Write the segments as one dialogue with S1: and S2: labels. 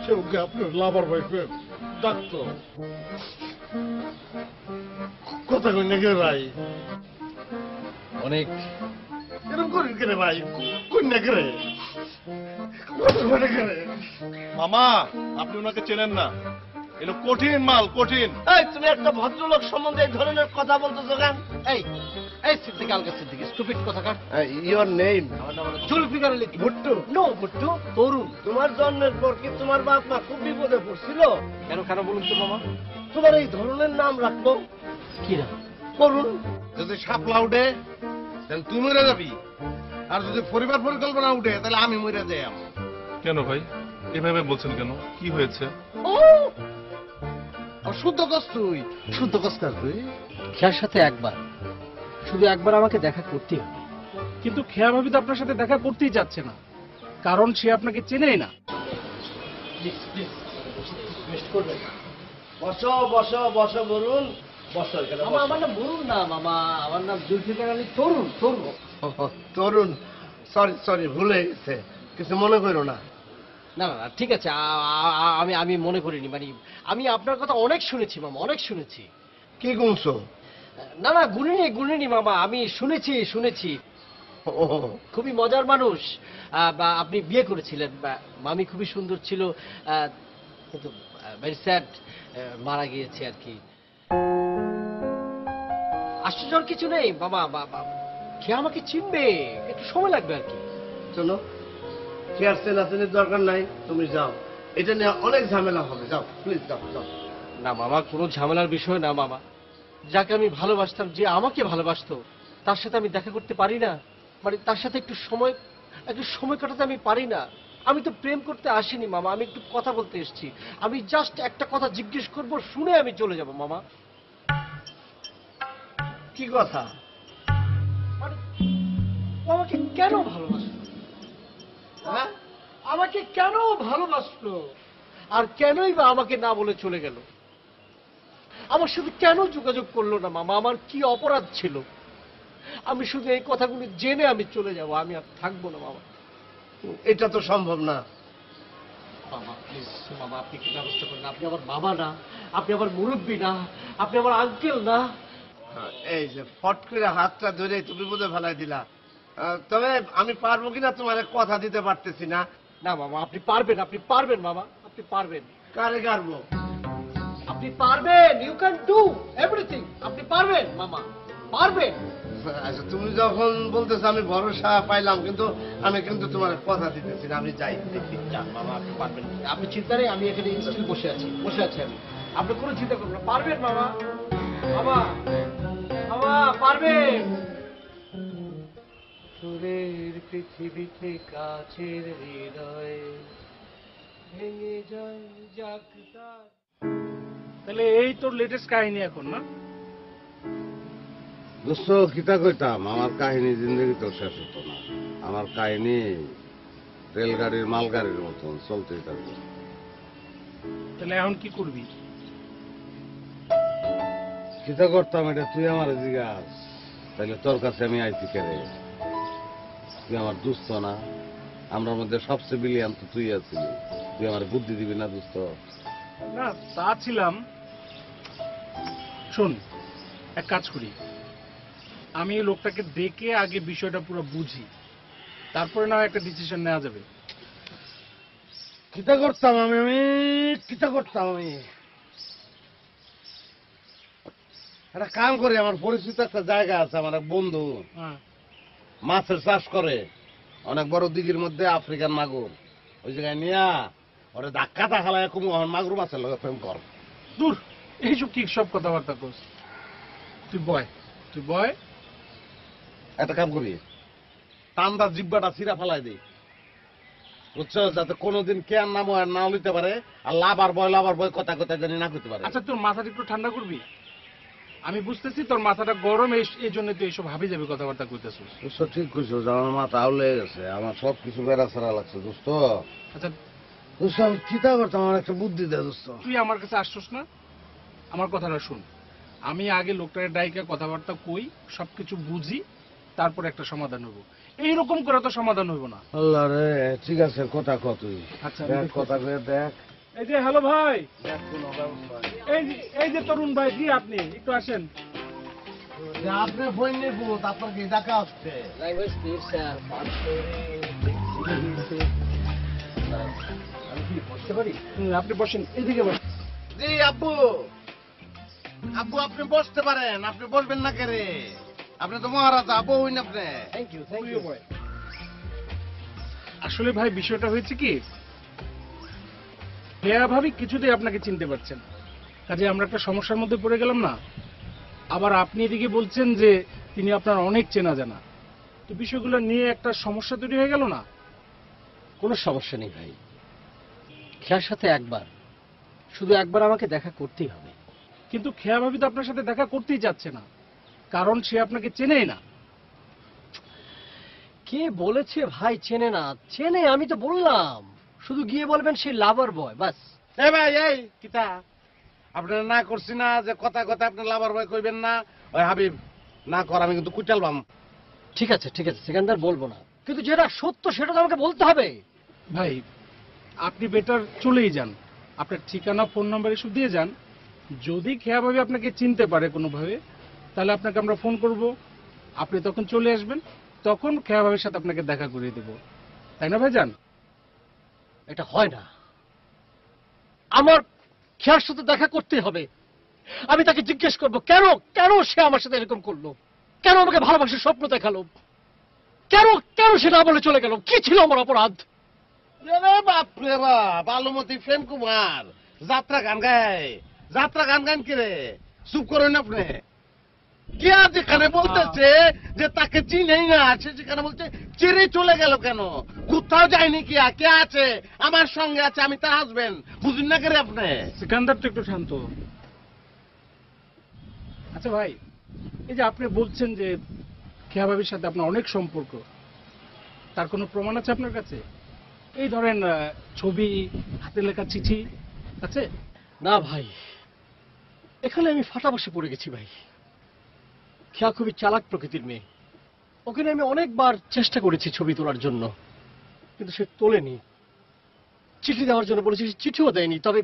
S1: সেগুলো আপনার লাভার ভাই ডাক্তার কথা কই নাকি ভাই
S2: অনেক
S1: এরকম করি কেন ভাই কই না করে কথা কই না করে
S3: মামা আপনি ওনাকে চেনেন না এলো কঠিন মাল কঠিন।
S1: এই তুমি একটা ভদ্রলোক সম্বন্ধে এই ধরনের কথা বলতেছো কেন?
S2: এই এই সিদ্দিক আলগা সিদ্দিক স্টুপিড কথাকার।
S1: Your name
S2: Zulfikar Ali
S1: Bhutto.
S2: No Bhutto তরুণ।
S1: তোমার জন্মের পর কি তোমার বাপ মা খুব বিপদে পড়ছিল?
S2: কেন কেন বলুন তো মামা?
S1: তোমার এই ধরনের নাম রাখবো
S2: কি না
S1: করুন।
S3: যদি শাপলা উঠে তাহলে তুই মরে যাবি, আর যদি পরিবার পরিকল্পনা উঠে তাহলে আমি মরে যাই।
S4: কেন ভাই এভাবে বলছেন কেন? কি হয়েছে?
S3: শুদ্ধ কস তুই, শুদ্ধ কস তুই।
S2: খেয়ার সাথে একবার, শুধু একবার আমাকে দেখা করতেই হবে।
S5: কিন্তু খেয়া ভাবি তো আপনার সাথে দেখা করতেই যাচ্ছে না, কারণ সে আপনাকে চেনেই না।
S1: বসো বসো বসো বলুন। বসো এখানে
S2: মামা আমার নাম বলুন না মামা, আমার নাম জুলফিকার আলী তরুণ। তরুণ
S1: তরুণ, সরি সরি ভুলে গেছে, কিছু মনে করো না।
S2: না না ঠিক আছে, আমি আমি মনে করিনি, মানে আমি আপনার কথা অনেক শুনেছি মামা, অনেক শুনেছি।
S1: কি গুনছো?
S2: না না গুনিনি গুনিনি মামা, আমি শুনেছি শুনেছি।
S1: ও
S2: খুবই মজার মানুষ। বা আপনি বিয়ে করেছিলেন, মামি খুবই সুন্দর ছিল, কিন্তু ভেরি স্যাড মারা গিয়েছে আর কি। আশ্চর্যের কিছু নেই বাবা, কে আমাকে চিনবে, একটু সময় লাগবে আর কি।
S1: শোনো, চেয়ার চেনাচেনির দরকার নাই, তুমি যাও, এটা নিয়ে অনেক ঝামেলা হবে, যাও প্লিজ যাও যাও।
S2: না মামা, কোনো ঝামেলার বিষয় না মামা। যাকে আমি ভালোবাসতাম, যে আমাকে ভালোবাসতো, তার সাথে আমি দেখা করতে পারি না, মানে তার সাথে একটু সময় কাটাতে আমি পারি না। আমি তো প্রেম করতে আসিনি মামা, আমি একটু কথা বলতে এসেছি। আমি জাস্ট একটা কথা জিজ্ঞেস করব, শুনে আমি চলে যাব মামা।
S1: কি কথা?
S2: মানে ও আমাকে কেন ভালোবাসলো? হ্যাঁ, আমাকে কেন ভালোবাসলো? আর কেনই বা আমাকে না বলে চলে গেল? আমার সাথে কেন যোগাযোগ করলো না মামা? আমার কি অপরাধ ছিল? আমি শুধু এই কথাগুলো জেনে আমি চলে যাব, আমি আর থাকবো না মামা।
S1: এটা তো সম্ভব না।
S2: মামা প্লিজ, মামা আপনি কি ব্যবস্থা করেন? আপনি আমার বাবা না, আপনি আমার মুরব্বী না, আপনি আমার আঙ্কেল না।
S1: এই যে ফট করে হাতটা ধরে তুমি বুঝে ফেলাই দিলা। তবে আমি পারবো কিনা তোমার কথা দিতে পারতেছি না।
S2: না মামা আপনি পারবেন, আপনি পারবেন মামা, আপনি পারবেন।
S1: কারে গারবো?
S2: আপনি পারবেন, ইউ ক্যান ডু এভরিথিং। আপনি পারবেন মামা, পারবেন।
S1: আচ্ছা তুমি যখন বলতেছো আমি ভরসা পাইলাম, কিন্তু আমি কিন্তু তোমার কথা দিতেছি না, আমি যাই।
S2: যান মামা, আপনি পারবেন। আপনি চিন্তা নেই, আমি এখানে স্টিল বসে আছি আমি। আপনি কোনো চিন্তা করবেন না, পারবেন মামা। মামা মামা পারবেন। দূরের পৃথিবীতে কাছের হৃদয় ভেঙে যায় জাগতা।
S5: তাহলে এই তোর লেটেস্ট কাহিনী এখন না?
S6: দোস্ত কিতা কইতাম, আমার কাহিনী জিন্দগি তো শেষ হতো না। আমার কাহিনী রেলগাড়ির মালগাড়ির মতন চলতেই থাকবে।
S5: তাহলে এখন কি করবি?
S6: কিতা করতাম এটা তুই আমার জিজ্ঞাস, তাইলে তোর কাছে আমি আইছি কেরে? তুই আমার দুস্থ না? আমার মধ্যে সবচেয়ে বিলিয়ান তো তুই আছিলি, তুই আমার বুদ্ধি দিবি না দোস্ত?
S5: না তা ছিলাম। শোন, এক কাজ করি, আমি এই লোকটাকে দেখে আগে বিষয়টা পুরো বুঝি, তারপরে না একটা ডিসিশন নেওয়া যাবে।
S6: কিতা করতাম আমি কিতা করতাম আমি একটা কাম করি, আমার পরিচিত একটা জায়গা আছে, আমার এক বন্ধু মাছের চাষ করে অনেক বড় দিঘির মধ্যে, আফ্রিকান মাগুর। ওই জায়গায় নিয়া ওরে ধাক্কা টাকালায় কুমু মাগুর মাছের লগে প্রেম কর।
S5: দূর, এইসব কি সব কথাবার্তা করছ? তুই বয়
S6: একটা কাম করি, টান্দা জিব্বাটা ছিঁড়া ফেলাই দিই, বুঝছো, যাতে কোনোদিন কেয়ার নাম আর না লইতে পারে, আর লাভার বয় কথা কথা জানি না করতে পারে।
S5: আচ্ছা তোর মাথাটা একটু ঠান্ডা করবি? আমি বুঝতেছি তোর মাথাটা গরম, এই জন্য তুই এইসব ভাবি যাবে কথাবার্তা কইতেছিস।
S6: দোস্ত ঠিক কইছো, আমার মাথা আউলে গেছে, আমার সব কিছু বেড়া ছাড়া লাগছে দোস্ত।
S5: আচ্ছা
S6: দোস্ত আমি চিন্তা করতাম, আমার একটা বুদ্ধি দে দোস্ত।
S5: তুই আমার কাছে আসছস না, আমার কথাটা শুন। আমি আগে লোকটার ডাইকা কথাবার্তা কই, সবকিছু বুঝি, তারপর একটা সমাধান হবো। এইরকম করে তো সমাধান হইব না।
S6: আল্লাহ রে, ঠিক আছে, কথা কতই
S5: আচ্ছা,
S6: দেখ, কথা কয়ে দেখ।
S5: এই যে হ্যালো ভাই,
S6: দেখ কোনো ব্যবস্থা।
S5: এই যে তরুণ ভাই, জি আপনি একটু আসেন।
S6: যে আপনি বই নেব, আপনার কি টাকা আসছে?
S5: আপনি বসেন, এইদিকে বসেন।
S6: জি আব্বু, আব্বু আপনি বসতে পারেন। আপনি বসবেন না কেরে? আপনি তো মহারাজা, আব্বু হইন আপনি।
S5: আসলে ভাই বিষয়টা হয়েছে কি, হেয়া ভাবি কিছুতেই আপনাকে চিনতে পারছেন, কাজে আমরা একটা সমস্যার মধ্যে পড়ে গেলাম না। আবার আপনি এদিকে বলছেন যে তিনি আপনার অনেক চেনা জানা, তো বিষয়গুলো নিয়ে একটা সমস্যা তৈরি হয়ে গেল না?
S2: কোনো সমস্যা নেই ভাই, খেয়ার সাথে শুধু একবার আমাকে দেখা করতেই হবে।
S5: কিন্তু খেয়া ভাবি তো আপনার সাথে দেখা করতেই যাচ্ছে না, কারণ সে আপনাকে চেনেই না।
S2: কে বলেছে ভাই চেনে না? চেনে, আমি তো বললাম। শুধু গিয়ে বলবেন সে লাভার বয়, বাস।
S6: এই ভাই, এই কিতা আপনার না করছি না যে কথা কথা আপনি লাভার বয় কইবেন না? ওই হাবিব, না কর, আমি কিন্তু কুচালবাম।
S2: ঠিক আছে সেকেন্দার, বলবো না, কিন্তু যেটা সত্য সেটা তো আমাকে বলতে হবে।
S5: ভাই আপনি বেটার চলেই যান, আপনার ঠিকানা ফোন নাম্বার এসব দিয়ে যান। যদি খেয়া ভাবি আপনাকে চিনতে পারে কোনোভাবে, তাহলে আপনাকে আমরা ফোন করব, আপনি তখন চলে আসবেন, তখন খেয়া ভাবির সাথে আপনাকে দেখা করিয়ে দেব, তাই না ভাই? যান।
S2: এটা হয় না, আমার খেয়ার সাথে দেখা করতে হবে। আমি তাকে জিজ্ঞেস করবো কেন কেন সে আমার সাথে এরকম করলো, কেন আমাকে ভালোবাসার স্বপ্ন দেখালো, কেন কেন সে না বলে চলে গেল, কি ছিল আমার অপরাধ?
S6: বাপ রে বাপ, আলুমতি প্রেম কুমার যাত্রা গান গায়। যাত্রা গান গান কে? চুপ করেন আপনি। কে যেখানে বলতেছে যে তাকে চিনেই না, সে যেখানে বলছে চিরে চলে গেল কেন? কোথাও যায়নি। কে আছে? আমার সঙ্গে আছে, আমি তার হাজবেন্ড। বুঝুন না করে আপনি?
S5: সিকান্দার তো একটু শান্ত। আচ্ছা ভাই, এই যে আপনি বলছেন যে খেয়া ভাবির সাথে আপনার অনেক সম্পর্ক, তার কোনো প্রমাণ আছে আপনার কাছে? এই ধরেন ছবি, হাতে লেখা চিঠি আছে?
S2: না ভাই, এখানে আমি ফাটাবাসে পড়ে গেছি ভাই। খেয়া খুবই চালাক প্রকৃতির মেয়ে, ওখানে আমি অনেকবার চেষ্টা করেছি ছবি তোলার জন্য, কিন্তু সে তোলেনি। চিঠি দেওয়ার জন্য বলেছি, চিঠিও দেয়নি। তবে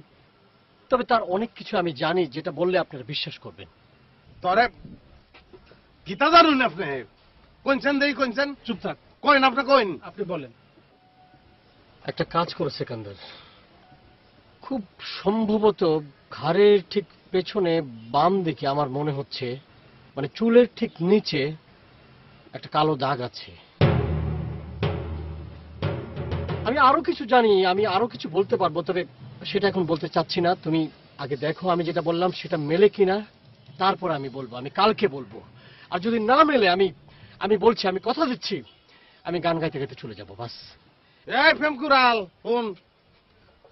S2: তবে তার অনেক কিছু আমি জানি, যেটা বললে আপনারা বিশ্বাস করবেন।
S6: তরে গীতা জানুন আপনি? কোনছেন দেই, কোনছেন?
S5: চুপ থাক,
S6: কইন, আপনি কইন।
S5: আপনি বলেন।
S2: একটা কাজ করে সেকান্দার, খুব সম্ভবত ঘাড়ের ঠিক পেছনে বাম দিকে আমার মনে হচ্ছে, মানে চুলের ঠিক নিচে একটা কালো দাগ আছে। আমি আরো কিছু জানি, আমি আরো কিছু বলতে পারবো, তবে সেটা এখন বলতে চাচ্ছি না। তুমি আগে দেখো আমি যেটা বললাম সেটা মেলে কিনা, তারপর আমি বলবো। আমি কালকে বলবো, আর যদি না মেলে আমি বলছি, আমি কথা দিচ্ছি, আমি গান গাইতে গাইতে চলে যাবো, বাস।
S6: এই প্রেম কুড়াল, শুন,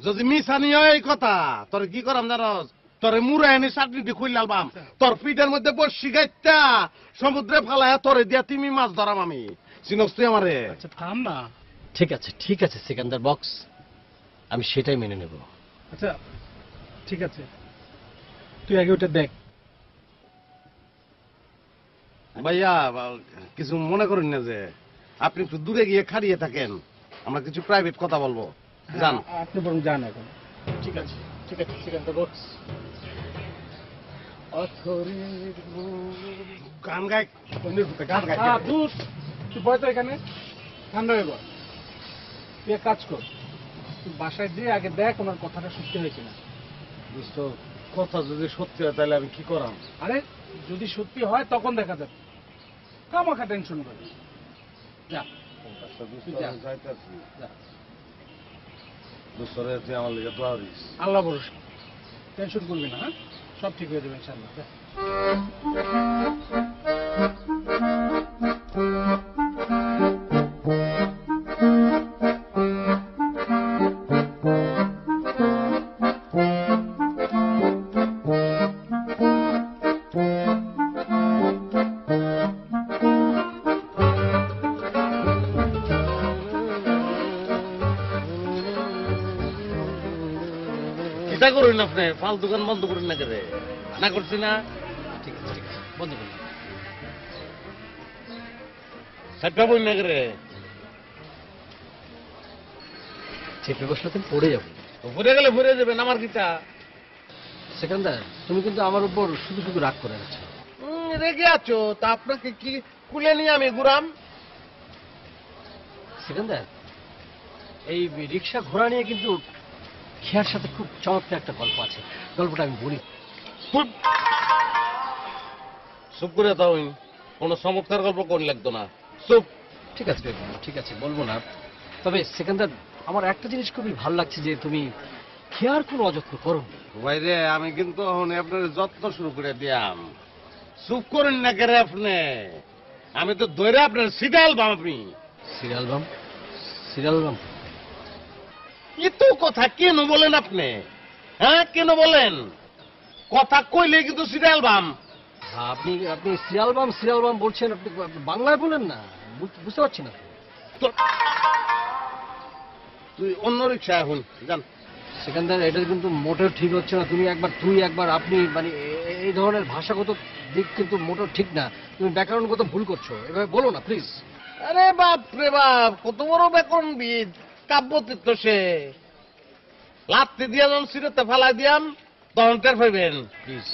S6: যদি মিশানি হয় এই কথা, তোর কি করাম জানস? তোরে মুড়ে এনে চাটনিটি খুইলাম, তোর পিঠের মধ্যে বসি গাইতা সমুদ্রে ফালায় তোরে দিয়া তুমি মাছ ধরাম আমি। চিনস তুই আমারে?
S5: আচ্ছা থাম না।
S2: ঠিক আছে সেকেন্দার বক্স, আমি সেটাই মেনে নেব।
S5: আচ্ছা ঠিক আছে, তুই আগে ওটা দেখ।
S6: ভাইয়া কিছু মনে করেন না যে আপনি একটু দূরে গিয়ে খাড়িয়ে থাকেন, আমরা কিছু প্রাইভেট কথা বলবো। যান
S5: আপনি বরং যান এখন।
S2: ঠিক আছে সেকেন্দার বক্স।
S6: গান গাই, গান গাই।
S5: দূর, তুই বয় তো এখানে, ঠান্ডা হয়ে বল। তুই এক কাজ কর, তুই বাসায় যেয়ে আগে দেখ ওনার কথাটা সত্যি হয় কিনা।
S6: দোস্ত, কথা যদি সত্যি হয় তাহলে আমি কি করাম?
S5: আরে যদি সত্যি হয় তখন দেখা যাবে, কামাখা টেনশন করিস। যা তুই যা।
S6: দোস্তরে তুই আমার লিগে দোয়া করিস।
S5: আল্লাহ ভরসা, টেনশন করবি না, হ্যাঁ? সব ঠিক হয়ে যাবে ইনশাআল্লাহ। যা।
S6: কিটা করুন আপনি? ফাল দোকান বন্ধ করুন না কেন? না করছি না?
S2: ঠিক আছে বন্ধ করলাম।
S6: সাইডটা বই না করে
S2: চেপে বসলে তুমি পড়ে যাবো।
S6: ঘুরে গেলে ঘুরে যাবেন আমার কিটা।
S2: সেকেন্দার, তুমি কিন্তু আমার উপর শুধু শুধু রাগ করে আছো।
S6: রেগে আছো তা আপনাকে কি কুলে নিয়ে আমি ঘুরাম?
S2: সেকেন্দার, এই রিক্সা ঘোড়া নিয়ে কিন্তু খেয়ার সাথে খুব চমৎকার একটা গল্প আছে, গল্পটা আমি বলি।
S6: চুপ করে দাও, কোনো চমৎকার গল্প কোন লাগতো না, চুপ।
S2: ঠিক আছে ঠিক আছে, বলবো না। তবে সেকেন্দার, আমার একটা জিনিস খুবই ভালো লাগছে যে তুমি খেয়ার কোনো অযত্ন করো।
S6: ভাইরে আমি কিন্তু আপনার যত্ন শুরু করে দিয়াম, চুপ করেন না কেরে আপনি। আমি তো ধরে আপনার সিরিয়াল বাম। আপনি
S2: সিরিয়াল বাম? সিরিয়াল বাম
S6: এত কথা কেন বলেন আপনি? হ্যাঁ কেন বলেন? কথা কইলে কিন্তু সিরিয়াল বাম।
S2: আপনি আপনি সিরিয়াল বাম বলছেন, আপনি বাংলায় বলেন না, বুঝতে পারছি না।
S6: তুই অন্য রিক্সা এখন জান।
S2: সেখানদার, এটা কিন্তু মোটেও ঠিক হচ্ছে না। তুমি একবার তুই একবার আপনি, মানে এই ধরনের ভাষাগত দিক কিন্তু মোটেও ঠিক না। তুমি ব্যাকরণগত ভুল করছো, এভাবে বলো না প্লিজ।
S6: আরে বাপ রে বাপ, কত বড় ব্যাকরণবিদ, কাব্যতীর্থ সে। লাত্তি দিয়া যখন সিরেতে ফালাই দিয়াম তখন টের পাইবেন। প্লিজ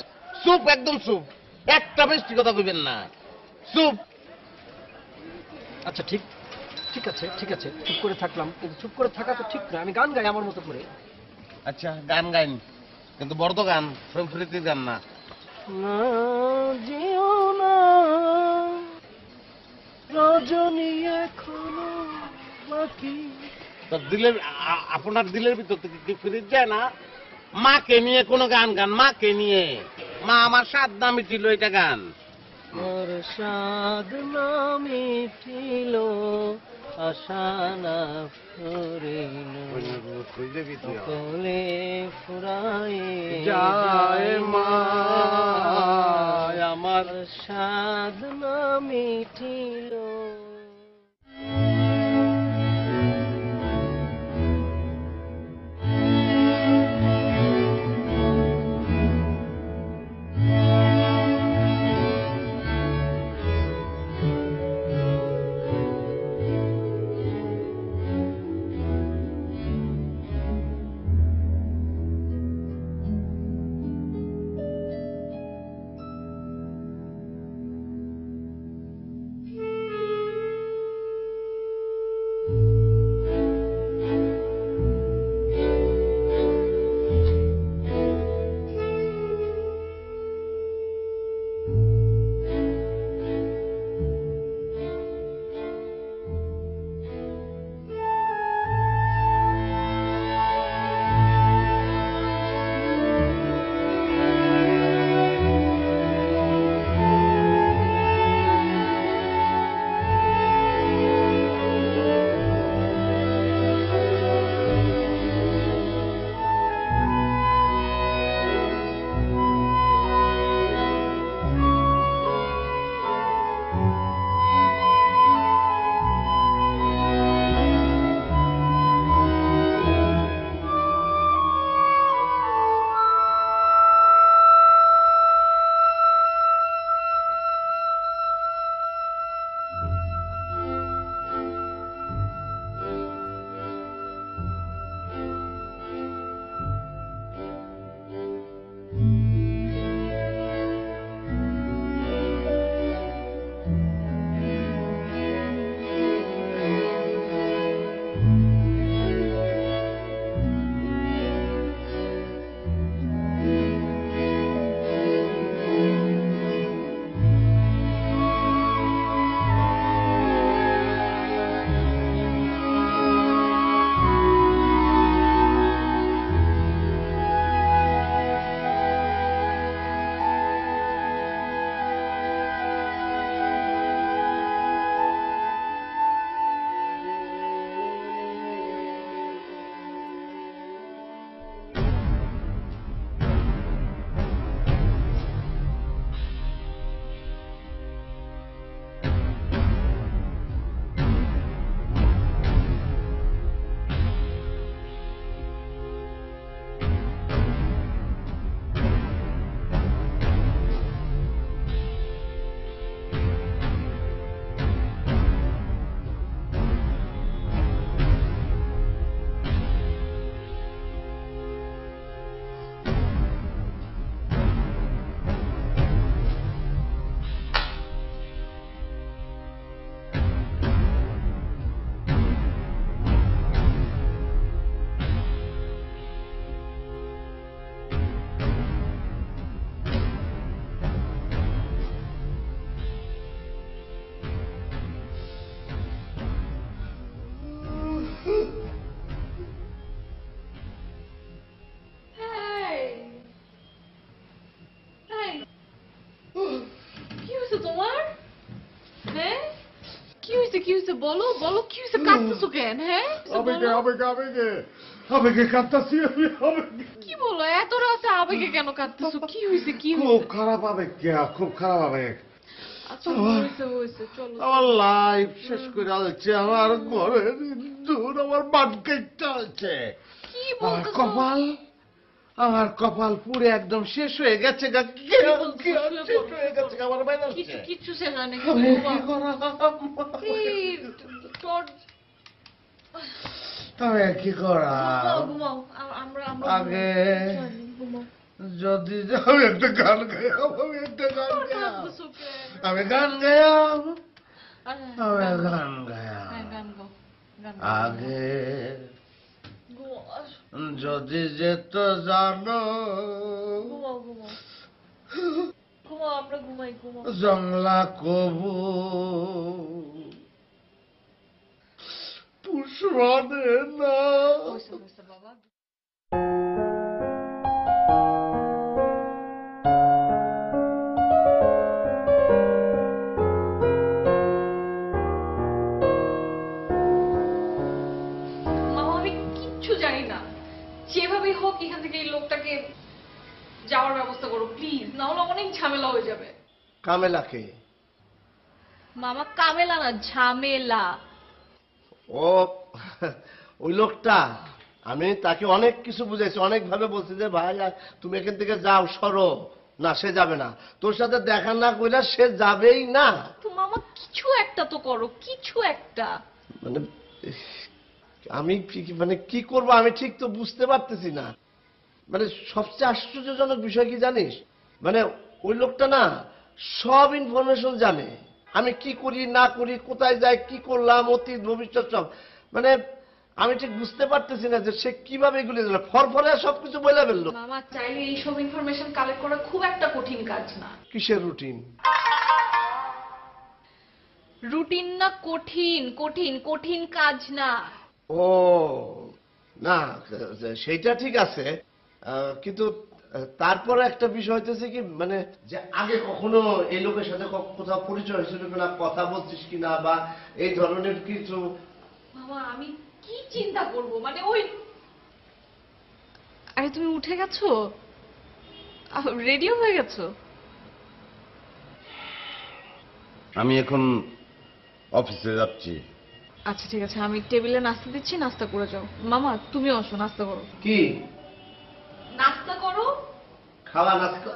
S6: চুপ, একদম চুপ, একটা বেশি কথা কইবেন না, চুপ।
S2: আচ্ছা ঠিক আছে চুপ করে থাকলাম, কিন্তু চুপ করে থাকা তো ঠিক না। আমি গান গাই আমার মতো করে।
S6: আচ্ছা গান গাইন, কিন্তু বড় গান, প্রেম প্রীতির গান না।
S2: না যেও না রজনী এখনো বাকি।
S6: তো দিলের আপনার দিলের ভিতর থেকে কি ফিরে যায় না? মাকে নিয়ে কোনো গান গান, মাকে নিয়ে। মা আমার সাত না মিটিল, এটা গান।
S2: মোর সাধ না মিটিল, আশা না ফুরিল, কলে ফুরাই
S6: যায় মা আমার।
S2: সাধ না মিটিল।
S7: বলো বলো কি হয়েছে, কাঁদতেছো কেন? হ্যাঁ
S6: আবেগে কাঁদতাছি আমি, আবেগে।
S7: কি বলো, এত রাতে আবেগে কেন কাঁদতেছো? কি হয়েছে, কি
S6: খুব
S7: হয়েছে?
S6: খারাপ আবেগ, খুব খারাপ আবেগ।
S7: আচ্ছা হয়েছে হয়েছে, চলো।
S6: আমার লাইফ শেষ করে আলছে, আমার ঘরে দূর, আমার বাটকে চলছে।
S7: কি
S6: আমার
S7: বলতেছো?
S6: কপাল, আমার কপাল পুরো একদম শেষ হয়ে গেছে গা। কি আর শেষ হয়ে গেছে গা, আমার বাইরে
S7: কিছু কিছু শেষ হয় না।
S6: আমি কি করাম? আমি কি করাম?
S7: ঘুমাও, আমরা
S6: আগে
S7: ঘুমাও।
S6: যদি আমি একটা গান গাইলাম, আমি একটা গান গাইলাম,
S7: কাঁদতেছো কেন?
S6: আমি গান গাইলাম,
S7: আরে,
S6: আমি গান
S7: হ্যাঁ,
S6: গাইলাম।
S7: গান গাও, গান গাও।
S6: আগে
S7: ঘুমাও,
S6: যদি যেত জানো
S7: ঘুমাও, ঘুমাও। ঘুমাও, আমরা ঘুমাই, ঘুমাও।
S6: জংলা কবু পুষবানে না।
S7: হয়েছে হয়েছে বাবা। মামা আমি কিচ্ছু জানি না, যেভাবেই হোক এখান থেকে এই লোকটাকে যাওয়ার ব্যবস্থা করো প্লিজ, না হলে অনেক ঝামেলা হয়ে যাবে।
S1: কামেলাকে?
S7: মামা কামেলা না, ঝামেলা।
S1: ও ওই লোকটা, আমি তাকে অনেক কিছু বুঝাইছি, অনেক ভাবে বলছি যে ভাই তুমি এখান থেকে যাও, সরো। না, সে যাবে না, তোর সাথে দেখা না কইরা সে যাবেই না।
S7: তো মামা কিছু একটা তো করো, কিছু একটা।
S1: মানে আমি মানে কি করব আমি ঠিক তো বুঝতে পারতেছি না। মানে সবচেয়ে আশ্চর্যজনক বিষয় কি জানিস, মানে ওই লোকটা না সব ইনফরমেশন জানে, আমি কি করি না করি, কোথায় যাই, কি করলাম, অতীত ভবিষ্যৎ সব। মানে আমি ঠিক বুঝতে পারতেছি না যে সে কিভাবে এগুলি জানে, ফরফরে সবকিছু বলে ফেললো।
S7: মামা চাইলে এইসব ইনফরমেশন কালেক্ট করা খুব একটা কঠিন কাজ না।
S1: কিসের রুটিন?
S7: রুটিন না, কঠিন কঠিন কঠিন কাজ না।
S1: ও না, সেইটা ঠিক আছে, কিন্তু তারপরে একটা বিষয় হইতেছে কি, মানে যে আগে কখনো এই লোকের সাথে কোথাও পরিচয় হয়েছিল কিনা, কথা বলছিস কিনা, বা এই ধরনের কিছু।
S7: মামা আমি কি চিন্তা করব, মানে ওই, আরে তুমি উঠে গেছো, রেডিও হয়ে গেছো?
S6: আমি এখন অফিসে যাচ্ছি।
S7: আচ্ছা ঠিক আছে, আমি টেবিলে নাস্তা দিচ্ছি, নাস্তা করে যাও। মামা তুমিও আসো, নাস্তা করো।
S1: কি
S7: নাস্তা করো।
S1: খাওয়া নাস্তা?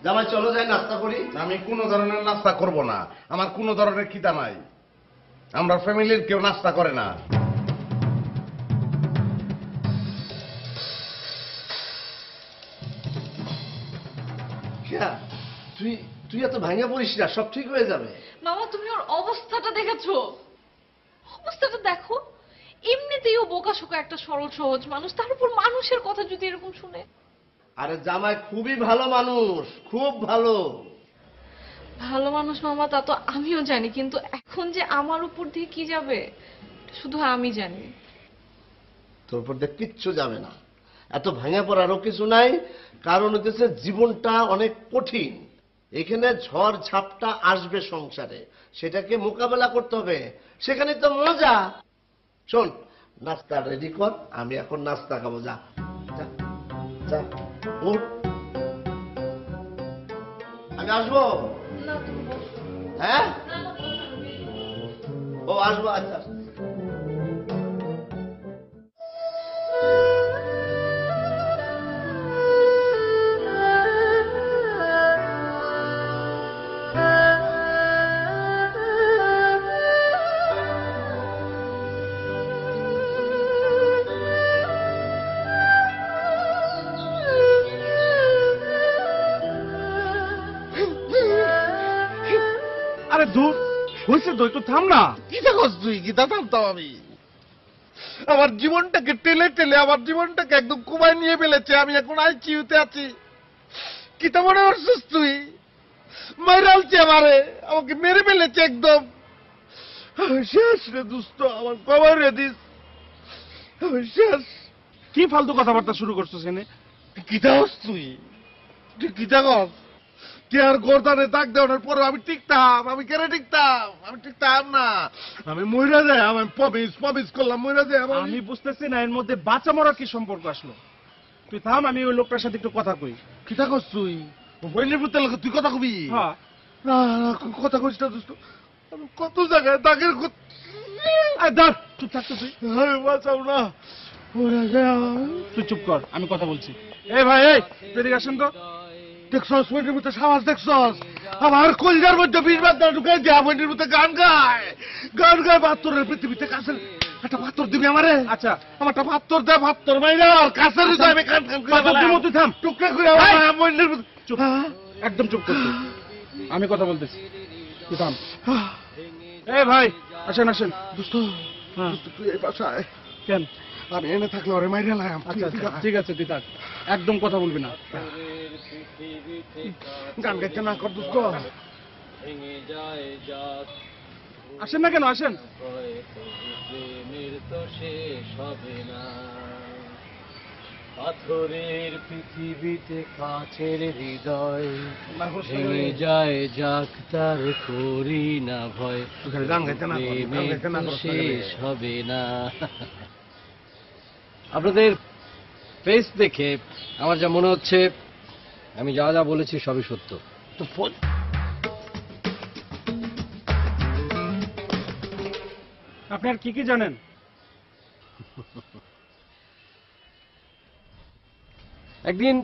S1: জামাই চলো যাই নাস্তা করি।
S6: আমি কোনো ধরনের নাস্তা করব না, আমার কোনো ধরনের খিদা নাই। আমরা ফ্যামিলির কেউ নাস্তা করে না।
S1: তুই তুই এত ভাঙে পড়িস না, সব ঠিক হয়ে যাবে।
S7: মামা তুমি ওর অবস্থাটা দেখেছো? অবস্থাটা দেখো, এমনিতেই ও বোকা শোকা একটা সরল সহজ মানুষ, তার উপর মানুষের কথা যদি এরকম শুনে।
S1: আরে জামাই খুবই ভালো মানুষ, খুব ভালো।
S7: ভালো মানুষ মামা, তা তো আমিও জানি, কিন্তু এখন যে আমার উপর দিয়ে কি যাবে শুধু আমি জানি।
S1: তোর উপর দিয়ে কিচ্ছু যাবে না, এত ভাঙে পড়ারও কিছু নাই। কারণ হচ্ছে জীবনটা অনেক কঠিন, এখানে ঝড় ঝাপটা আসবে সংসারে, সেটাকে মোকাবেলা করতে হবে, সেখানে তো মজা। শোন, নাস্তা রেডি কর, আমি এখন নাস্তা খাবো। যা যা যা, উঠ। আমি আসবো।
S7: না তুমি বসো।
S1: হ্যাঁ,
S7: না, না, বসো।
S1: ও আসবো, আচ্ছা।
S5: আরে দূর হয়েছে তো, একটু থাম না।
S6: কিতা কস তুই? কিতা থামতাম আমি? আমার জীবনটাকে টেলে টেলে আমার জীবনটাকে একদম কুমায় নিয়ে ফেলেছে। আমি এখন আইসিইউতে আছি। কিতা মনে করছিস তুই? মাইরালছে আমাকে মেরে ফেলেছে একদম। আমি শেষ রে দুষ্ট, আমার কবর রে দিস, আমি শেষ।
S5: কি ফালতু কথাবার্তা শুরু করছো সেনে?
S6: কিতা কস তুই? তুই কিতা কস?
S3: কে আর গোরদানে দাগ দেওয়ার পরে আমি টিকতাম? আমি কেন টিকতাম? আমি টিকতাম না। আমি মইরা যাই, আমি পবিস করলাম, মইরা যাই।
S5: আমি বুঝতেছি না এর মধ্যে বাঁচা মরা কি সম্পর্ক আসলো। তুই থাম, আমি ওই লোকটার সাথে একটু কথা কই।
S3: কিতা করছ তুই? বইনের পুতের লোক তুই কথা কবি?
S5: হ্যাঁ,
S3: না না, কথা কইস না দোস্ত। আমি কত জায়গায় দাগের
S5: চুপ থাকতো তুই।
S3: বাঁচাও না।
S5: তুই চুপ কর, আমি কথা বলছি। এই ভাই, এই তুই এদিকে আসেন তো।
S3: দেখছস বইনের মধ্যে সাহস দেখছস? আমার কলজার মধ্যে 20 বার ঢুকাই দিয়া বইনের মধ্যে গান গায় পাথরের পৃথিবীতে কাছের একটা পাথর দিবি আমারে?
S5: আচ্ছা,
S3: আমার একটা পাথর দে, পাথর মাইরা আর কাছের হৃদয় আমি কান কান করে
S5: পাথর দিমু, তুই থাম।
S3: টুকরা করে আমার বইনের মধ্যে
S5: চুপ, একদম চুপ করছি। আমি কথা বলতেছি, তুই থাম। এই ভাই, আসেন আসেন।
S3: দোস্ত,
S5: হ্যাঁ,
S3: দোস্ত, তুই এই বাসায়।
S5: কেন?
S3: আমি এনে থাকলে ওরে মাইরা লাম।
S5: আচ্ছা আচ্ছা, ঠিক আছে, তুই থাক, একদম কথা বলবি না।
S3: গান গাইতে না কর দোস্ত।
S5: আসেন না কেন, আসেন।
S2: পাথরের পৃথিবীতে কাছের হৃদয় ভেঙে যায় যাক তার করি না ভয়,
S3: গান গাইতে না কর, গান গাইতে না কর।
S2: শেষ হবে না। আপনাদের ফেস দেখে আমার যা মনে হচ্ছে আমি যা যা বলেছি সবই সত্য।
S3: তো
S5: আপনি আর কি কি জানেন?
S2: একদিন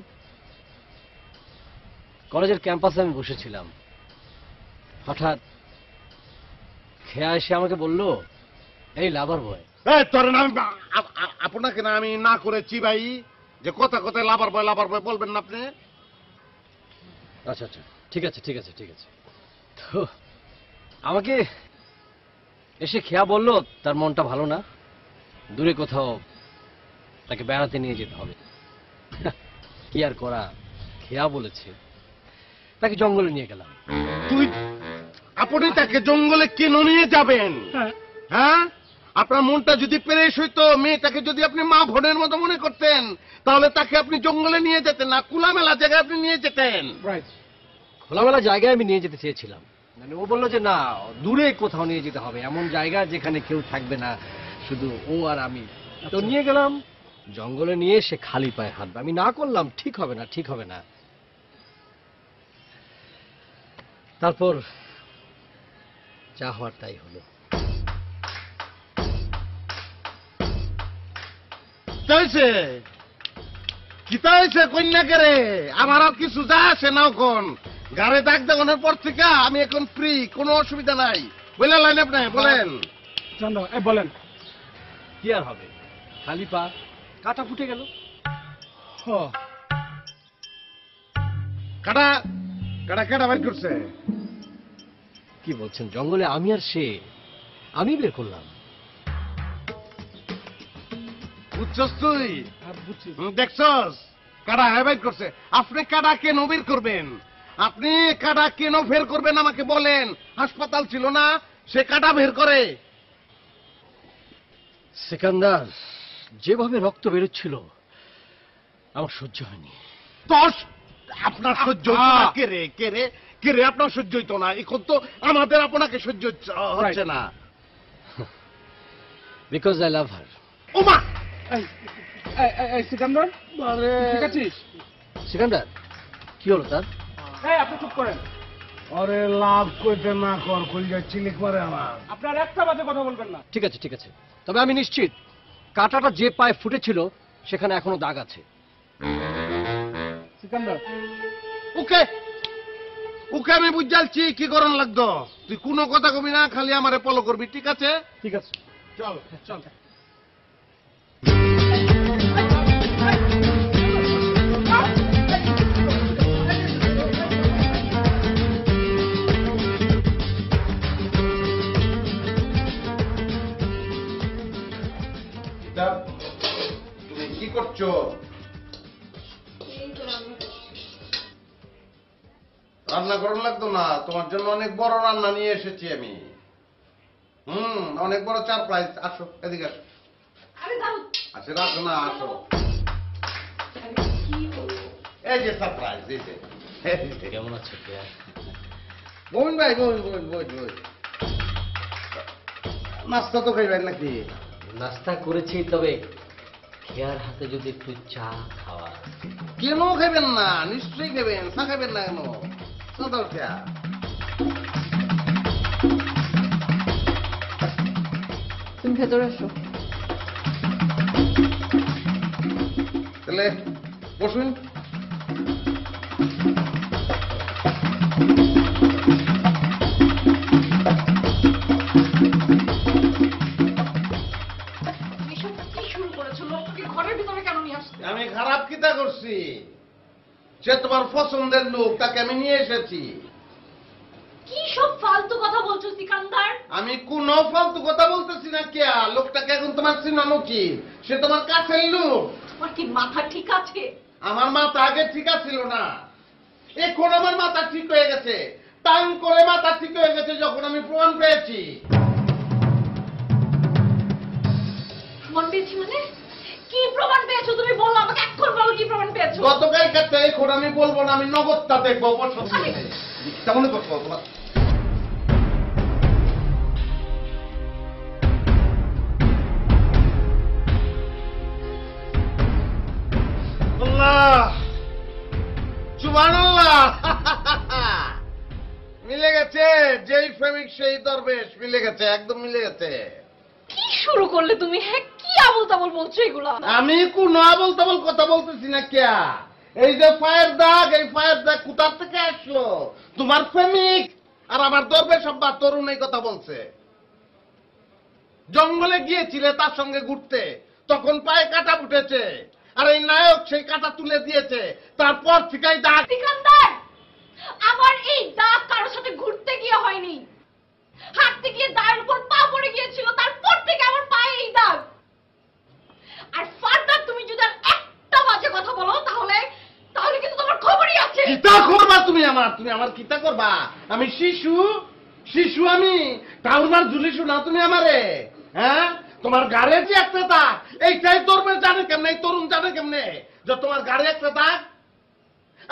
S2: কলেজের ক্যাম্পাসে আমি বসেছিলাম, হঠাৎ খেয়া এসে আমাকে বলল, এই লাভার বয়।
S3: তোর নাম আপনাকে না আমি না করেছি ভাই, যে কথা কথায় লাভার বয় বলবেন না আপনি।
S2: আচ্ছা আচ্ছা, ঠিক আছে ঠিক আছে ঠিক আছে। তো আমাকে এসে খেয়া বলল তার মনটা ভালো না, দূরে কোথাও তাকে বেড়াতে নিয়ে যেতে হবে। কি আর করা, খেয়া বলেছে, তাকে জঙ্গলে নিয়ে গেলাম।
S3: তুই আপনি তাকে জঙ্গলে কেন নিয়ে যাবেন? হ্যাঁ, আপনার মনটা যদি পেরেশ হইতো, মেয়েটাকে যদি আপনি মা বোনের মতো মনে করতেন, তাহলে তাকে আপনি জঙ্গলে নিয়ে যেতেন না, খোলামেলা জায়গায় আপনি নিয়ে যেতেন।
S2: খোলামেলা জায়গায় আমি নিয়ে যেতে চেয়েছিলাম, মানে ও বললো যে না, দূরে কোথাও নিয়ে যেতে হবে, এমন জায়গা যেখানে কেউ থাকবে না, শুধু ও আর আমি। তো নিয়ে গেলাম জঙ্গলে, নিয়ে সে খালি পায়ে হাঁটবে। আমি না করলাম, ঠিক হবে না ঠিক হবে না। তারপর যা হওয়ার তাই হলো।
S3: কিতা হয়েছে কন্যাকে রে? আমার আর কিছু যা আসে না, কোন গাড়ি দাগ দেওয়ানোর পর থেকে আমি এখন ফ্রি, কোনো অসুবিধা নাই। বললেন আপনি, বলেন।
S5: বলেন।
S2: কি আর হবে, খালি পা, কাটা ফুটে গেল।
S3: কাটা কাটা কাটা বের করছে?
S2: কি বলছেন, জঙ্গলে আমি আর সে, আমি বের করলাম।
S3: বুঝছস তুই?
S5: বুঝছি।
S3: দেখছস কাটা বের করছে। আপনি কাটা কেন বের করবেন? আপনি কাটা কেন বের করবেন আমাকে বলেন। হাসপাতাল ছিল না, সে কাটা বের করে।
S2: সিকান্দার, যেভাবে রক্ত বেরোচ্ছিল আমার সহ্য হয়নি।
S3: দশ আপনার সহ্য হইতো না? কে রে কে রে কে রে আপনার সহ্য হইতো না? এখন তো আমাদের আপনাকে সহ্য হচ্ছে না।
S2: বিকজ আই লাভ হার।
S3: ওমা,
S5: সিকান্দার, ঠিক আছিস?
S2: সিকান্দার, কি হলো তার?
S5: আপনি চুপ করেন।
S6: আরে লাভ কইতে না কর, কইলে চিলিক মারে আমার।
S5: আপনার একটা বাজে কথা বলবেন না।
S2: ঠিক আছে ঠিক আছে, তবে আমি নিশ্চিত কাঁটাটা যে পায়ে ফুটেছিল সেখানে এখনো দাগ আছে।
S5: সিকান্দার,
S3: ওকে ওকে আমি বুঝালছি কি করণ লাগতো। তুই কোনো কথা কবি না, খালি আমারে ফলো করবি, ঠিক আছে?
S5: ঠিক আছে,
S3: চল
S5: চল।
S3: তুমি কি করছো? রান্না করার লাগতো না, তোমার জন্য অনেক বড় রান্না নিয়ে এসেছি আমি। অনেক বড় সারপ্রাইজ। আসো এদিকে আসো। আচ্ছা রাখো না, আসো। এই যে সারপ্রাইজ, এই যে
S2: কেমন আছো কেয়া?
S6: বমিন ভাই বমিন বমিন বমিন বমিন নাস্তা তো খাইবেন নাকি?
S2: নাস্তা করেছি, তবে খেয়ার হাতে যদি একটু চা খাওয়া।
S6: কেন খাইবেন না? নিশ্চয়ই খাবেন। চা খাইবেন না কেন? চা দাও খেয়া।
S7: তুমি ভেতরে এসো।
S6: তাহলে বসুন।
S7: এসবটা কি শুরু করেছো? লোকটাকে ঘরের ভিতরে কেন নিয়ে আসতে?
S6: আমি খারাপ কিতা করছি? সে তোমার পছন্দের লোক, তাকে আমি নিয়ে এসেছি।
S7: কি সব ফালতু কথা বলছো সিকান্দার?
S6: আমি কোন ফালতু কথা বলতেছি না কেয়া। লোকটাকে এখন তোমার চিনানো কি? সে তোমার কাছের লোক।
S7: তোমার কি মাথা ঠিক আছে?
S6: আমার মাথা আগে ঠিক ছিল না, এখন আমার মাথা ঠিক হয়ে গেছে। টান করে মাথা ঠিক হয়ে গেছে যখন আমি প্রমাণ পেয়েছি।
S7: প্রমাণ পেয়েছি মানে? কি প্রমাণ পেয়েছো তুমি? বলো আমাকে, এখন বলো কি প্রমাণ পেয়েছো?
S6: গতকাল কাছে এখন আমি বলবো না, আমি নগদটা দেখবো। কেমন করছো তোমার? আল্লাহ সুবহানাল্লাহ মিলে গেছে। যেই প্রেমিক সেই দরবেশ, মিলে গেছে, একদম মিলে গেছে।
S7: কি শুরু করলে তুমি? হ্যাঁ, কি আবল তাবল বলছো এগুলা?
S6: আমি কোন আবল তাবল কথা বলতেছি না কেয়া। এই যে ফায়ার দাগ, এই ফায়ার দাগ কোথা থেকে আসলো? তোমার প্রেমিক আর আমার দরবেশ আব্বা তরুণ এই কথা বলছে। জঙ্গলে গিয়েছিলে তার সঙ্গে ঘুরতে, তখন পায়ে কাটা উঠেছে, আর এই নায়ক সেই কাটা তুলে দিয়েছে। তারপর থেকেই দাগ।
S7: সিকান্দার, আমার এই দাগ কারোর সাথে ঘুরতে গিয়ে হয়নি। হাঁটতে গিয়ে দায়ের উপর পা পড়ে গিয়েছিল, তারপর থেকে আমার পায়ে এই দাগ। আর ফার্দার তুমি যদি আর একটা বাজে কথা বলো, তাহলে তাহলে কিন্তু তোমার খবরই আছে।
S6: কিতা করবা তুমি আমার? তুমি আমার কিতা করবা? আমি শিশু? শিশু আমি? টাউরমার ঝুলিশু না তুমি আমারে? হ্যাঁ, তোমার গাড়ে যে একটা দাগ, এইটাই দরবেশ জানে কেমনে, এই তরুণ জানে কেমনে যে তোমার গাড়ে একটা দাগ?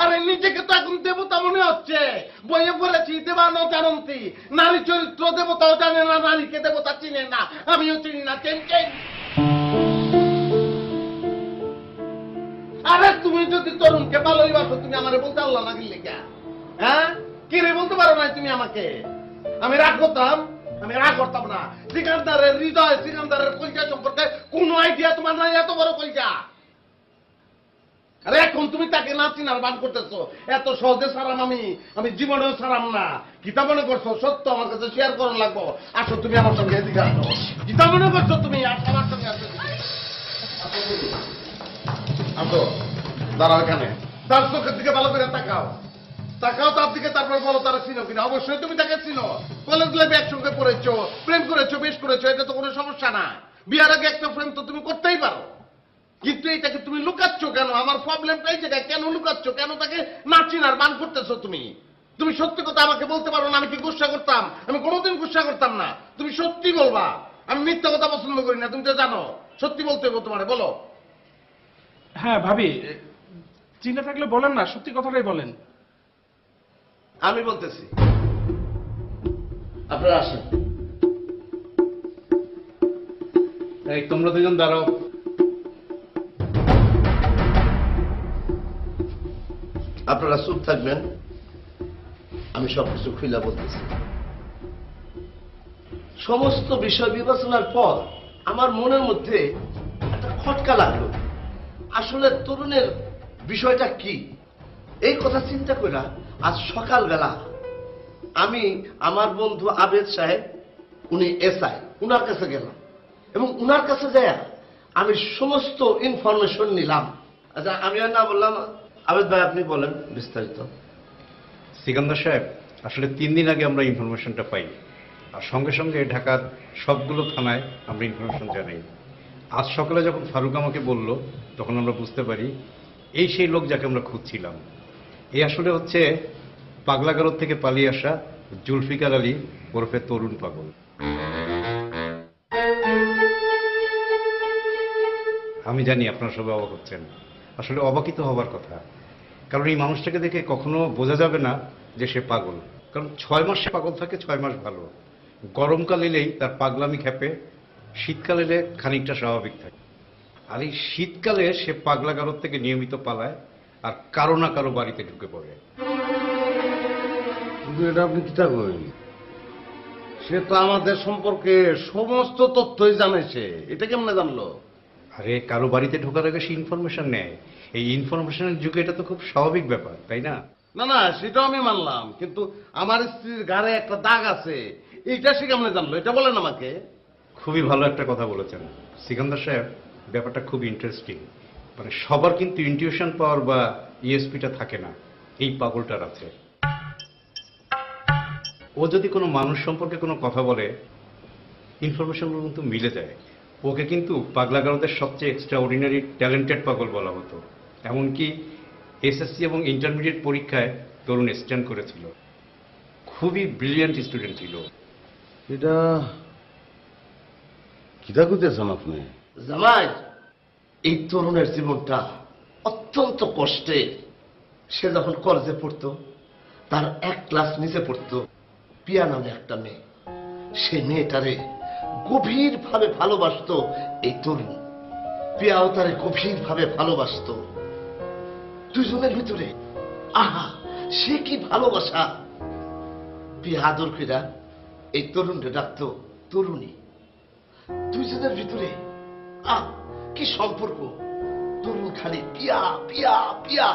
S6: আরে নিজেকে তো এখন দেবতা মনে হচ্ছে। বইয়ে পড়েছি দেবানো জানন্তি, নারী চরিত্র দেবতাও জানে না, নারীকে দেবতা চিনে না, আমিও চিনি না। Chain chain. আরে তুমি যদি তরুণকে ভালোই বাসো, তুমি আমারে বলতে পারলা না গেলে কে? হ্যাঁ, কি রে বলতে পারো না তুমি আমাকে? আমি রাগ করতাম? আমি রাগ করতাম না। সিকান্দারের হৃদয়, সিকান্দারের কলজা সম্পর্কে কোনো আইডিয়া তোমার নাই? এত বড় কলজা। আরে এখন তুমি তাকে না চিনার বান করতেছো। এত সহজে সারাম আমি জীবনেও সারাম না। কিতা মনে করছো? সত্য আমার কাছে শেয়ার করার লাগবো। আসো তুমি আমার সঙ্গে এদিকে আসো। কিতা মনে করছো তুমি? আসো আমার সঙ্গে আসো। আসো, দাঁড়াও এখানে। তার চোখের দিকে ভালো করে তাকাও। তাকাও তার দিকে, তারপর বলো তারা চিনো কিনা। অবশ্যই তুমি তাকে চিনো। কলেজ লাইফে একসঙ্গে পড়েছো, প্রেম করেছো, বেশ করেছো, এটা তো কোনো সমস্যা না। বিয়ার আগে একটা প্রেম তো তুমি করতেই পারো। কিন্তু এটাকে তুমি লুকাচ্ছ কেন? আমার প্রবলেমটা এই জায়গায়। কেন লুকাচ্ছ? কেন তাকে না চিনার বান করতেছো তুমি? তুমি সত্যি কথা আমাকে বলতে পারো না? আমি কি গুসা করতাম? আমি কোনোদিন গুসা করতাম না। তুমি সত্যি বলবা। আমি মিথ্যা কথা পছন্দ করি না, তুমি তো জানো। সত্যি বলতে হবে তোমারে, বলো।
S5: হ্যাঁ ভাবি, চিন্তা থাকলে বলেন না, সত্যি কথাটাই বলেন।
S1: আমি বলতেছি, আপনারা আসেন।
S5: এই তোমরা দুজন দাঁড়াও।
S1: আপনারা চুপ থাকবেন, আমি সবকিছু খুইলা বলতেছি। সমস্ত বিষয় বিবেচনার পর আমার মনের মধ্যে একটা খটকা লাগলো। আসলে তরুণের বিষয়টা কি, এই কথা চিন্তা করে আজ সকালবেলা আমি আমার বন্ধু আবেদ সাহেব, উনি এসআই, উনার কাছে গেলাম এবং উনার কাছে যায় আমি সমস্ত ইনফরমেশন নিলাম। আচ্ছা, আমি আর না বললাম, আবেদ ভাই আপনি বলেন বিস্তারিত।
S8: সিকান্দার সাহেব, আসলে 3 দিন আগে আমরা ইনফরমেশনটা পাই, আর সঙ্গে সঙ্গে ঢাকার সবগুলো থানায় আমরা ইনফরমেশন জানাই। আজ সকালে যখন ফারুক আমাকে বলল, তখন আমরা বুঝতে পারি এই সেই লোক যাকে আমরা খুঁজছিলাম। এই আসলে হচ্ছে পাগলাগারদ থেকে পালিয়ে আসা জুলফিকার আলী ওরফে তরুণ পাগল। আমি জানি আপনারা সবাই অবাক হচ্ছেন, আসলে অবাকিত হবার কথা। কারণ এই মানুষটাকে দেখে কখনো বোঝা যাবে না যে সে পাগল। কারণ 6 মাস সে পাগল থাকে, 6 মাস ভালো। গরমকাল এলেই তার পাগলামি খেপে, শীতকাল এলে খানিকটা স্বাভাবিক থাকে। আর এই শীতকালে সে পাগলাগারদ থেকে নিয়মিত পালায় আর কারো না কারো বাড়িতে ঢুকে পড়ে।
S6: কিন্তু এটা আপনি কি করেন? সে তো আমাদের সম্পর্কে সমস্ত তথ্যই জানে। সে এটা কেমনে জানলো?
S8: আরে কারো বাড়িতে ঢোকার আগে সে ইনফরমেশন নেয়। এই ইনফরমেশনের যুগে এটা তো খুব স্বাভাবিক ব্যাপার, তাই না?
S6: না না, সেটাও আমি মানলাম, কিন্তু আমার স্ত্রীর গাড়ে একটা দাগ আছে, এইটা সে কেমনে জানলো? এটা বলেন আমাকে।
S8: খুবই ভালো একটা কথা বলেছেন সিকান্দার সাহেব, ব্যাপারটা খুব ইন্টারেস্টিং। মানে সবার কিন্তু ইনটিউশন পাওয়ার বা ইএসপিটা থাকে না, এই পাগলটার আছে। ও যদি কোনো মানুষ সম্পর্কে কোনো কথা বলে, ইনফরমেশনগুলো কিন্তু মিলে যায়। ওকে কিন্তু পাগলাগারদের সবচেয়ে এক্সট্রা অর্ডিনারি ট্যালেন্টেড পাগল বলা হতো। এমনকি এসএসসি এবং ইন্টারমিডিয়েট পরীক্ষায় তরুণ স্ট্যান্ড করেছিল। খুবই ব্রিলিয়ান্ট স্টুডেন্ট ছিল।
S6: এটা কিতা কইতেছেন আপনি?
S1: জামাই, এই তরুণের জীবনটা অত্যন্ত কষ্টের। সে যখন কলেজে পড়তো, তার 1 ক্লাস নিচে পড়তো পিয়া নামে একটা মেয়ে। সে মেয়েটারে গভীরভাবে ভালোবাসতো এই তরুণ। পিয়াও তারে গভীরভাবে ভালোবাসতো। দুজনের ভিতরে আহা, সে কি ভালোবাসা! পিয়া আদর কইরা এই তরুণকে ডাকতো তরুণী। দুজনের ভিতরে কি সম্পর্ক! তরুণ খালি পিয়া পিয়া পিয়া,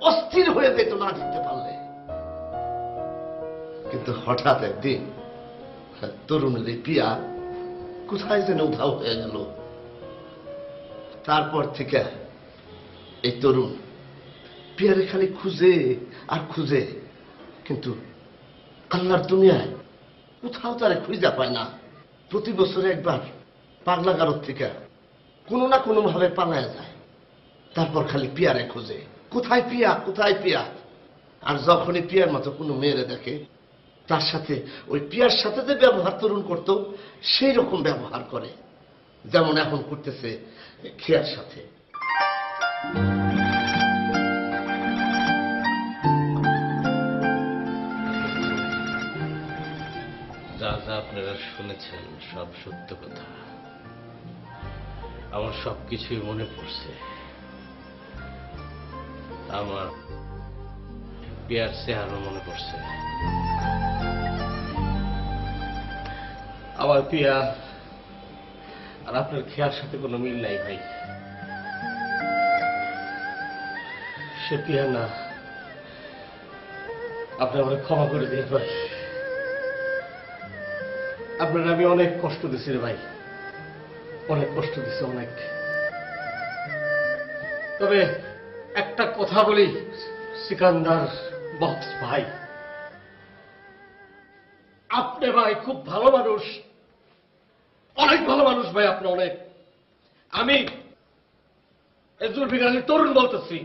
S1: অস্থির হয়ে যেত না দিতে পারলে। কিন্তু হঠাৎ একদিন তরুণের এই পিয়া কোথায় যেন উধাও হয়ে গেল। তারপর থেকে এই তরুণ পিয়ারে খালি খুঁজে আর খুঁজে, কিন্তু আল্লাহর দুনিয়ায় কোথাও তারে খুঁজে পায় না। প্রতি বছরে একবার পাগলাগারদ থেকে কোনো না কোনো ভাবে পালায়া যায়। তারপর খালি পিয়ারে খোঁজে, কোথায় পিয়া, কোথায় পিয়া। আর যখনই পিয়ার মতো কোনো মেয়েরে দেখে, তার সাথে ওই পিয়ার সাথে যে ব্যবহার তরুণ করতো সেই রকম ব্যবহার করে, যেমন এখন করতেছে খেয়ার সাথে।
S2: যা যা আপনারা শুনেছেন সব সত্য কথা। আমার সবকিছুই মনে পড়ছে। আমার পিয়ার চেহারা মনে পড়ছে। আমার পিয়া আর আপনার খেয়ার সাথে কোনো মিল নাই ভাই। সে পিয়া না। আপনি আমাকে ক্ষমা করে দিন ভাই। আপনার আমি অনেক কষ্ট দিছি রে ভাই, অনেক কষ্ট দিছি, অনেক। তবে একটা কথা বলি সিকান্দার বক্স ভাই, আপনি ভাই খুব ভালো মানুষ, অনেক ভালো মানুষ ভাই আপনি, অনেক। আমি জুলফিকার আলী তরুণ বলতেছি।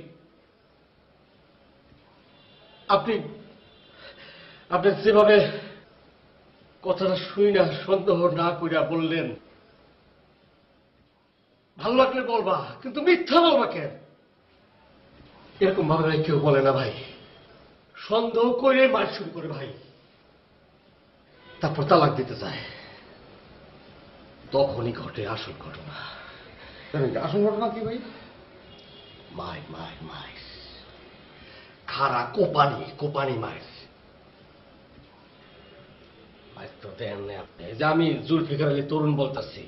S2: আপনি যেভাবে কথাটা শুই না সন্দেহ না কইরা বললেন, ভালো লাগলে বলবা, কিন্তু মিথ্যা বলবা কেন? এরকম ভাবে ভাই কেউ বলে না ভাই। সন্দেহ করে মার শুরু করে ভাই, তারপর তালাক দিতে যায়, তখনই ঘটে আসল ঘটনা।
S6: আসল ঘটনা কি ভাই?
S2: মাই মাই মাই খারা কোপানি মাইস। তো দেন নাই আপনি। এই যে আমি জুলফিকার আলী তরুণ বলতেছি,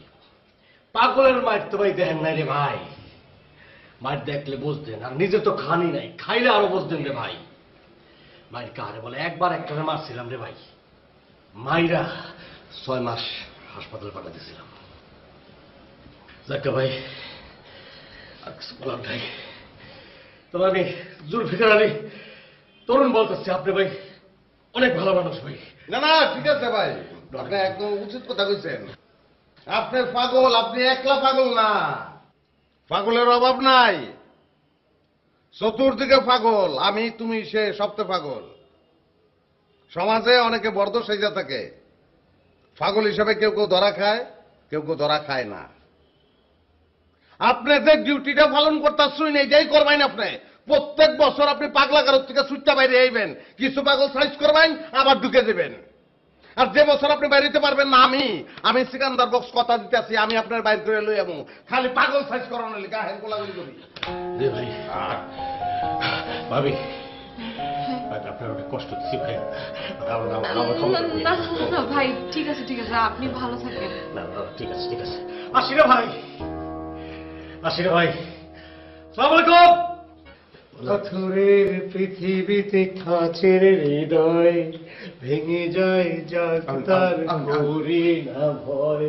S2: পাগলের মায়ের তো ভাই দেখেন নাই রে ভাই। মায়ের দেখলে বুঝতেন, আর নিজে তো খানি নাই, খাইলে আরো বুঝতেন রে ভাই। মায়ের কারে বলে একবার একটা মারছিলাম রে ভাই, মাইরা 6 মাস হাসপাতালে পাঠা দিয়েছিলাম। যাকে ভাই আর কিছু বলার নাই। তবে আমি জুলফিকার আলী তরুণ বলতেছি, আপনি ভাই অনেক ভালো মানুষ ভাই।
S6: না না, ঠিক আছে ভাই, আপনি একদম উচিত কথা কইছেন। আপনি পাগল, আপনি একলা পাগল না, পাগলের অভাব নাই, চতুর্দিকে পাগল। আমি তুমি সে সবচেয়ে পাগল। সমাজে অনেকে বর্দ সেজা থাকে, পাগল হিসেবে কেউ কেউ ধরা খায়, কেউ কেউ ধরা খায় না। আপনি যে ডিউটিটা পালন করতেছেন এটাই করবেন। আপনি
S3: প্রত্যেক বছর আপনি পাগলা কারোর থেকে ছুটটা বাইরে আইবেন, কিছু পাগল সাইজ করবেন আবার ঢুকে দেবেন। আর যে বছর আপনি বাইরেতে পারবেন না, আমি সিকান্দার বক্স কথা দিতে আছি, আমি আপনার বাইর করে লই যাবো। খালি পাগল সাইজ করানোর লিখা হেন কোলাগুলি করি।
S2: জি ভাই, ভাবি আপনার অনেক কষ্ট দিচ্ছি ভাই।
S7: না ভাই, ঠিক আছে ঠিক আছে, আপনি ভালো থাকেন।
S2: না ঠিক আছে ঠিক আছে, আসি রে ভাই, আসি রে ভাই। আসসালামু আলাইকুম। পাথরের পৃথিবীতে কাচের হৃদয় ভেঙে যায় যাক তার করি না ভয়,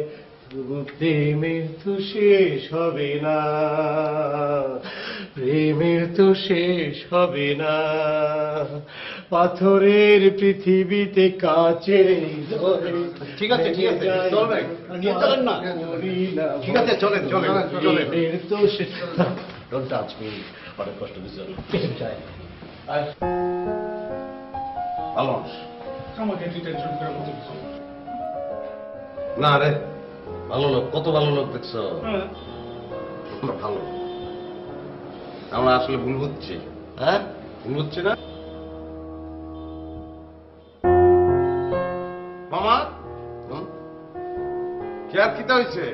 S2: তবু প্রেমের তো শেষ হবে না, প্রেমের তো শেষ হবে না। পাথরের পৃথিবীতে কাচের হৃদয়। ঠিক আছে ঠিক আছে, চলবেন চলেন না, ঠিক আছে চলেন চলেন চলেন। প্রেমের তো শেষ, ডোন্ট টাচ মি, অনেক কষ্ট দিচ্ছে।
S3: ভালো
S5: আমাকে একটু টেনশন করার মতো কিছু না।
S3: না রে, ভালো লোক, কত ভালো লোক দেখছো। আমরা ভালো, আমরা আসলে ভুল বুঝছি। হ্যাঁ, ভুল বুঝছি না মামা? কে আর কিতা হয়েছে?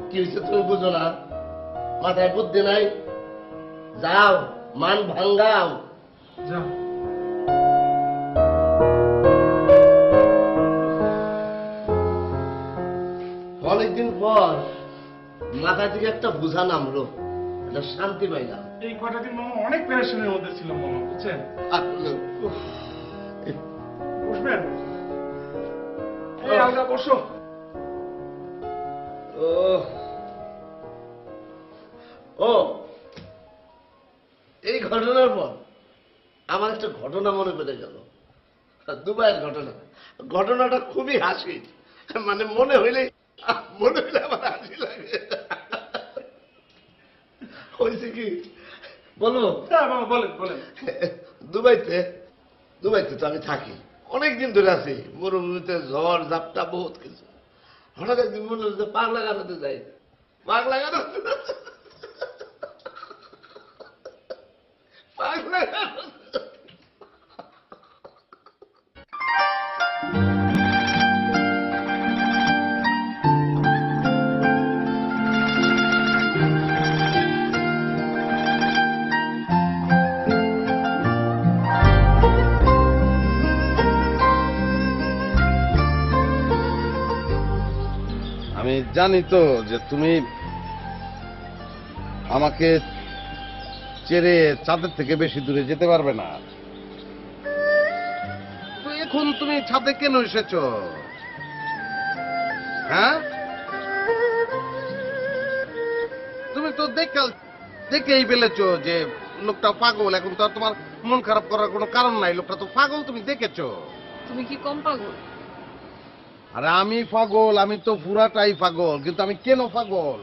S1: কি হয়েছে তুমি বুঝো না? মাথায় বুদ্ধি নাই? যাও মান ভাঙ্গাও।
S5: যাও।
S1: অনেকদিন পর মাথা থেকে একটা বোঝা নামলো, একটা শান্তি পাইলাম।
S5: এই কটা দিন মামা অনেক প্রেশারের মধ্যে ছিল মামা, বুঝছেন?
S1: আর
S5: বুঝবেন? এই আলগা বসো।
S1: ও এই ঘটনার পর আমার একটা ঘটনা মনে পড়ে গেল, দুবাইয়ের ঘটনা। ঘটনাটা খুবই হাসির, মানে মনে হইলে আমার হাসি লাগে। হয়েছে কি বলবো?
S5: হ্যাঁ মামা বলেন বলেন।
S1: দুবাইতে তো আমি থাকি, অনেকদিন ধরে আছি। মরুভূমিতে ঝড় ঝাপটা বহুত কিছু। হঠাৎ একদিন মনে হচ্ছে পাগলা গানাতে যাই। পাগলা গানা
S3: আমি জানি তো যে তুমি আমাকে ছেড়ে ছাদের থেকে বেশি দূরে যেতে পারবে না। তো এখন তুমি ছাদে কেন এসেছ? হ্যাঁ, তুমি তো দেখেই ফেলেছো যে লোকটা পাগল। এখন তো আর তোমার মন খারাপ করার কোনো কারণ নাই, লোকটা তো পাগল, তুমি দেখেছো।
S7: তুমি কি কম পাগল?
S3: আরে আমি পাগল, আমি তো পুরাটাই পাগল, কিন্তু আমি কেন পাগল?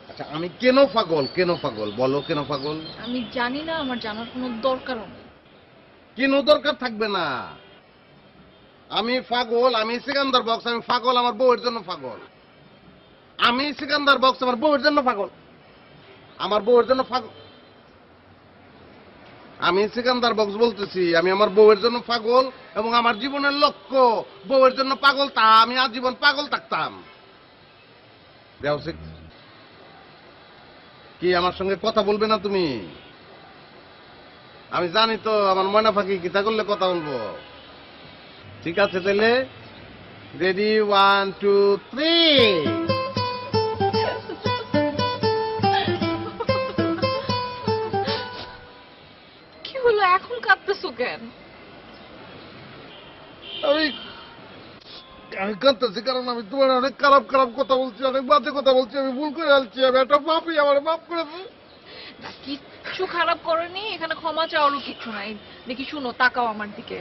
S3: আচ্ছা আমি কেন পাগল বলো, কেন পাগল?
S7: আমি জানি না, আমার জানার কোনো দরকারও নেই।
S3: কেন দরকার থাকবে না? আমি পাগল, আমি সিকান্দার বক্স, আমি পাগল আমার বউয়ের জন্য পাগল। আমি সিকান্দার বক্স আমার বউয়ের জন্য পাগল, আমার বউয়ের জন্য পাগল। আমি সিকান্দার বক্স বলতেছি, আমি আমার বউয়ের জন্য পাগল, এবং আমার জীবনের লক্ষ্য বউয়ের জন্য পাগল, তা আমি আজীবন পাগল থাকতাম। ব্যবসায়িক কি আমার সঙ্গে কথা বলবে না তুমি? আমি জানি তো আমার ময়না পাখি কিতা করলে কথা বলবো। ঠিক আছে তাহলে, রেডি, 1 2 3।
S7: কি হলো, এখন কাঁদতেছো কেন?
S3: আমি কাঁদতেছি কারণ আমি তোমার অনেক খারাপ কথা বলছি, অনেক বাজে কথা বলছি, আমি ভুল করে ফেলছি, আমি একটা পাপী, আমার মাফ করে দাও।
S7: না, কিচ্ছু খারাপ করেনি, এখানে ক্ষমা চাওয়ারও কিছু নাই। দেখি শুনো, তাকাও আমার দিকে।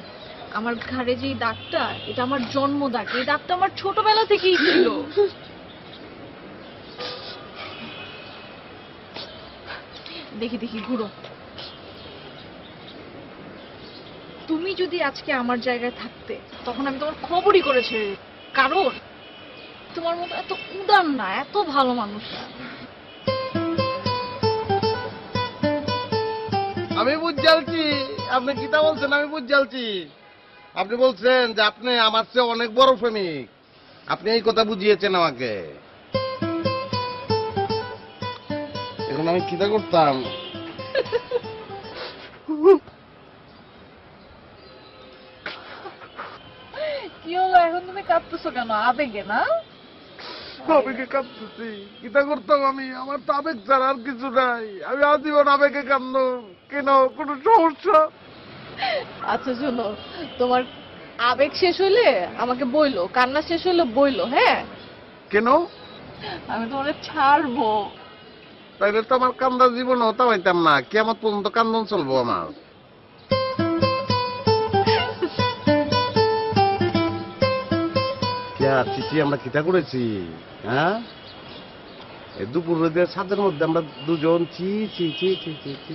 S7: আমার ঘাড়ে যে দাগটা, এটা আমার জন্ম দাগ। এই দাগটা আমার ছোটবেলা থেকেই ছিল। দেখি ঘুরো। তুমি যদি আজকে আমার জায়গায় থাকতে, তখন আমি তোমার খবরই করেছে। কারণ তোমার মতো এত উদার না, এত ভালো মানুষ না।
S3: আমি বুঝালছি, আপনি কিতা বলছেন আমি বুঝালছি। আপনি বলছেন যে আপনি আমার চেয়ে অনেক বড় প্রেমিক, আপনি এই কথা বুঝিয়েছেন আমাকে। এখন আমি কিতা করতাম?
S7: কি হলো এখন তুমি কাঁদতেছো কেন? আবেগে না?
S3: আবেগে কাঁদতেছি, কিতা করতাম আমি? আমার তো আবেগ ছাড়া আর কিছু নাই। আমি আজীবন আবেগে কান্দ। কেন, কোনো সমস্যা?
S7: আচ্ছা শোনো, তোমার আবেগ শেষ হইলে আমাকে বইলো, কান্না শেষ হইলে বইলো, হ্যাঁ?
S3: কেন?
S7: আমি তোমাকে ছাড়বো।
S3: তাইলে তো আমার কান্দা জীবন হতে পাইতাম না, কেমন পর্যন্ত কান্দন চলবো আমার। চিঠি আমরা কিতা করেছি, হ্যাঁ? দুপুর ছাদের মধ্যে আমরা দুজন চি চি চি চি চি চি